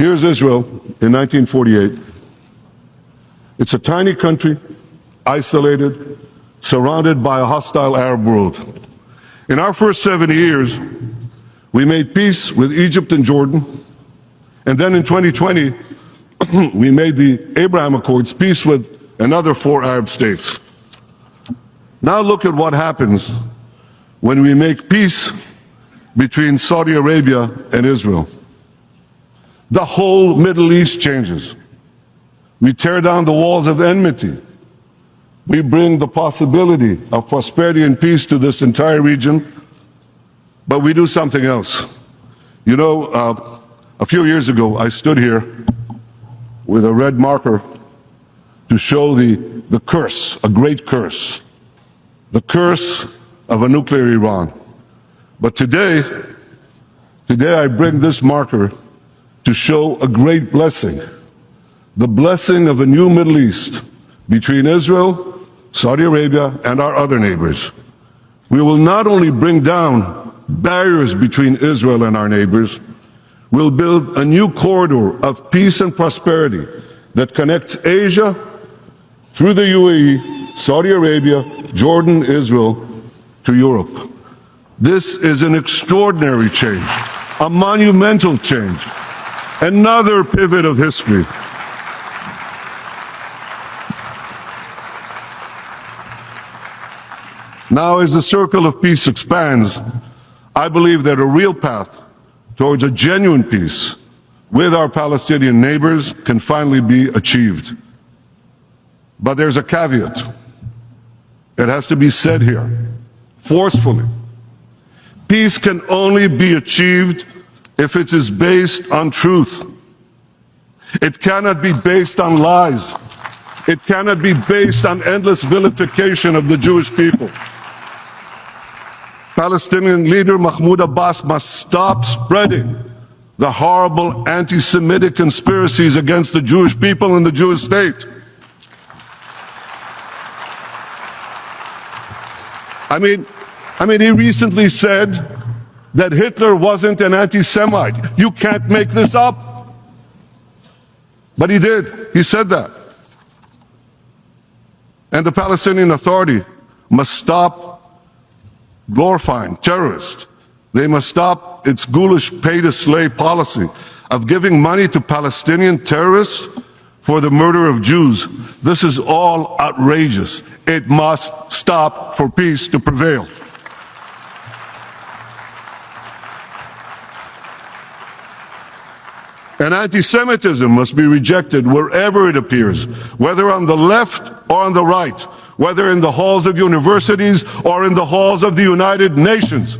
Here's Israel in 1948. It's a tiny country, isolated, surrounded by a hostile Arab world. In our first 70 years, we made peace with Egypt and Jordan, and then in 2020, we made the Abraham Accords, peace with another 4 Arab states. Now look at what happens when we make peace between Saudi Arabia and Israel. The whole Middle East changes. We tear down the walls of enmity. We bring the possibility of prosperity and peace to this entire region, but we do something else. You know, a few years ago, I stood here with a red marker to show the curse, a great curse, the curse of a nuclear Iran. But today I bring this marker to show a great blessing, the blessing of a new Middle East between Israel, Saudi Arabia, and our other neighbors. We will not only bring down barriers between Israel and our neighbors, we'll build a new corridor of peace and prosperity that connects Asia through the UAE, Saudi Arabia, Jordan, Israel, to Europe. This is an extraordinary change, a monumental change, another pivot of history. Now, as the circle of peace expands, I believe that a real path towards a genuine peace with our Palestinian neighbors can finally be achieved. But there's a caveat. It has to be said here, forcefully. Peace can only be achieved if it is based on truth. It cannot be based on lies. It cannot be based on endless vilification of the Jewish people. Palestinian leader Mahmoud Abbas must stop spreading the horrible anti-Semitic conspiracies against the Jewish people and the Jewish state. I mean, he recently said that Hitler wasn't an anti-Semite. You can't make this up. But he did. He said that. And the Palestinian Authority must stop glorifying terrorists. They must stop its ghoulish pay-to-slay policy of giving money to Palestinian terrorists for the murder of Jews. This is all outrageous. It must stop for peace to prevail. And anti-Semitism must be rejected wherever it appears, whether on the left or on the right, whether in the halls of universities or in the halls of the United Nations.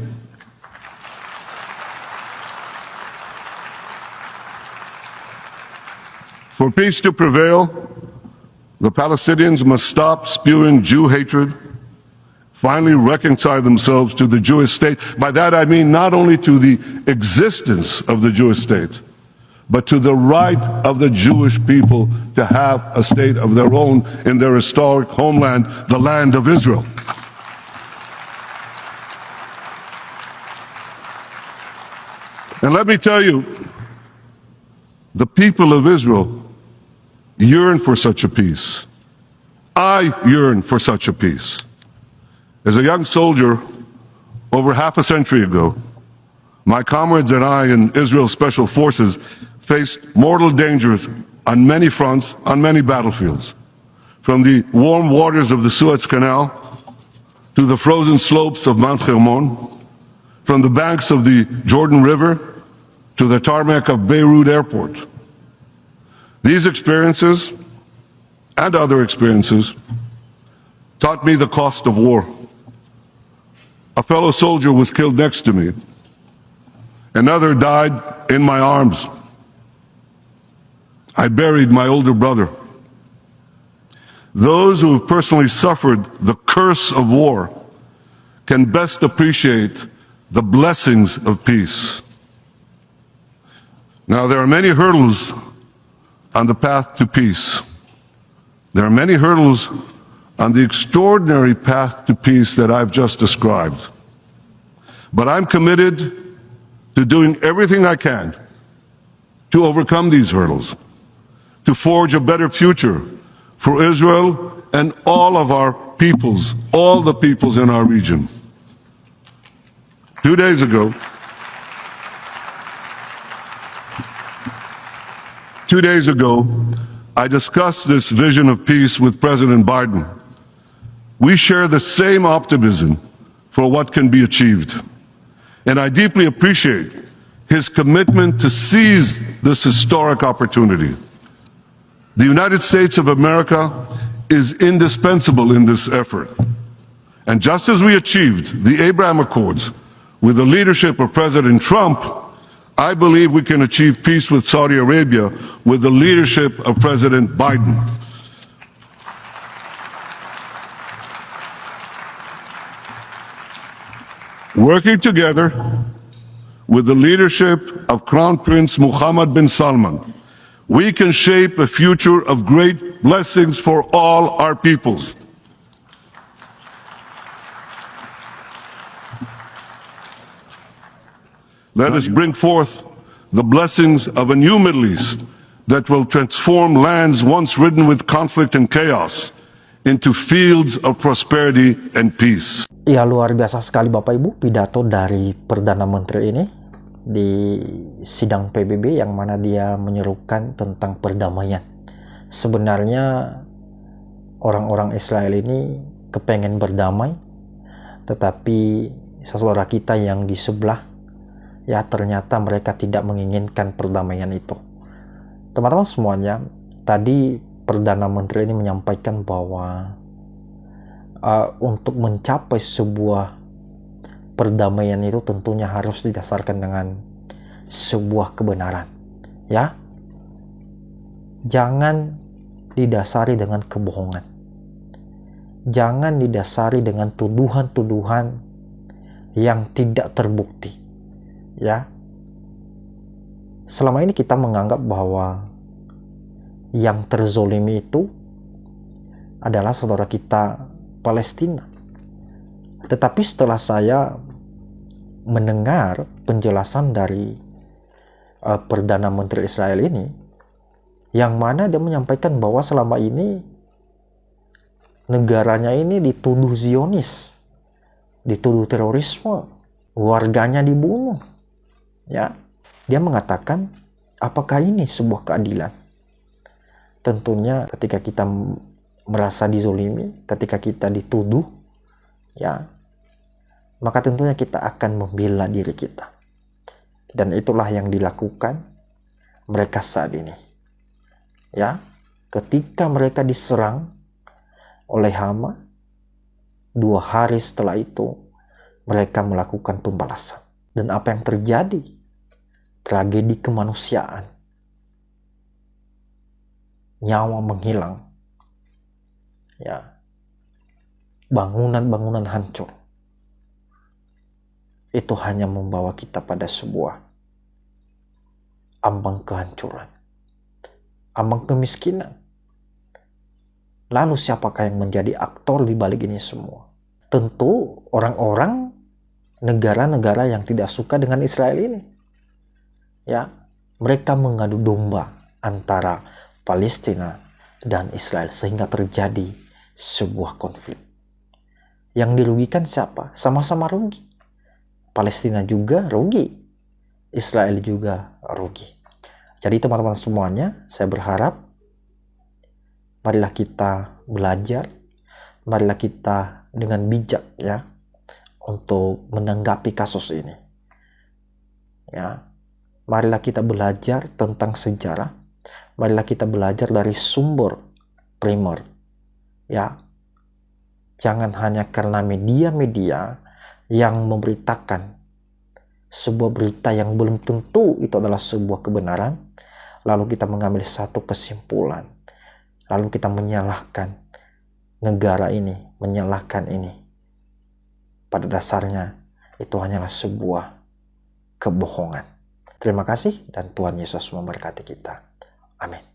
For peace to prevail, the Palestinians must stop spewing Jew hatred, finally reconcile themselves to the Jewish state. By that I mean not only to the existence of the Jewish state, but to the right of the Jewish people to have a state of their own in their historic homeland, the land of Israel. And let me tell you, the people of Israel yearn for such a peace. I yearn for such a peace. As a young soldier over half a century ago, my comrades and I in Israel's Special Forces faced mortal dangers on many fronts, on many battlefields, from the warm waters of the Suez Canal to the frozen slopes of Mount Hermon, from the banks of the Jordan River to the tarmac of Beirut Airport. These experiences and other experiences taught me the cost of war. A fellow soldier was killed next to me. Another died in my arms. I buried my older brother. Those who have personally suffered the curse of war can best appreciate the blessings of peace. Now, there are many hurdles on the path to peace. There are many hurdles on the extraordinary path to peace that I've just described. But I'm committed to doing everything I can to overcome these hurdles, to forge a better future for Israel and all of our peoples, all the peoples in our region. 2 days ago, I discussed this vision of peace with President Biden. We share the same optimism for what can be achieved. And I deeply appreciate his commitment to seize this historic opportunity. The United States of America is indispensable in this effort. And just as we achieved the Abraham Accords with the leadership of President Trump, I believe we can achieve peace with Saudi Arabia with the leadership of President Biden. Working together with the leadership of Crown Prince Mohammed bin Salman, we can shape a future of great blessings for all our peoples. Let us bring forth the blessings of a new Middle East that will transform lands once ridden with conflict and chaos into fields of prosperity and peace. Ya, luar biasa sekali Bapak Ibu pidato dari Perdana Menteri ini di sidang PBB, yang mana dia menyerukan tentang perdamaian. Sebenarnya orang-orang Israel ini kepengen berdamai, tetapi saudara kita yang di sebelah, ya ternyata mereka tidak menginginkan perdamaian itu. Teman-teman semuanya, tadi Perdana Menteri ini menyampaikan bahwa untuk mencapai sebuah perdamaian itu tentunya harus didasarkan dengan sebuah kebenaran, ya. Jangan didasari dengan kebohongan. Jangan didasari dengan tuduhan-tuduhan yang tidak terbukti, ya. Selama ini kita menganggap bahwa yang terzolimi itu adalah saudara kita Palestina. Tetapi setelah saya mendengar penjelasan dari Perdana Menteri Israel ini, yang mana dia menyampaikan bahwa selama ini negaranya ini dituduh Zionis, dituduh terorisme, warganya dibunuh, ya. Dia mengatakan, apakah ini sebuah keadilan? Tentunya ketika kita merasa dizolimi, ketika kita dituduh, ya, maka tentunya kita akan membela diri kita. Dan itulah yang dilakukan mereka saat ini. Ya, ketika mereka diserang oleh Hama, 2 hari setelah itu mereka melakukan pembalasan. Dan apa yang terjadi? Tragedi kemanusiaan. Nyawa menghilang. Ya. Bangunan-bangunan hancur. Itu hanya membawa kita pada sebuah ambang kehancuran, ambang kemiskinan. Lalu siapakah yang menjadi aktor di balik ini semua? Tentu orang-orang negara-negara yang tidak suka dengan Israel ini. Ya, mereka mengadu domba antara Palestina dan Israel sehingga terjadi sebuah konflik. Yang dirugikan siapa? Sama-sama rugi. Palestina juga rugi, Israel juga rugi. Jadi teman-teman semuanya, saya berharap marilah kita belajar, marilah kita dengan bijak, ya, untuk menanggapi kasus ini. Ya, marilah kita belajar tentang sejarah, marilah kita belajar dari sumber primer. Ya, jangan hanya karena media-media yang memberitakan sebuah berita yang belum tentu itu adalah sebuah kebenaran, lalu kita mengambil satu kesimpulan, lalu kita menyalahkan negara ini, menyalahkan ini. Pada dasarnya itu hanyalah sebuah kebohongan. Terima kasih dan Tuhan Yesus memberkati kita. Amin.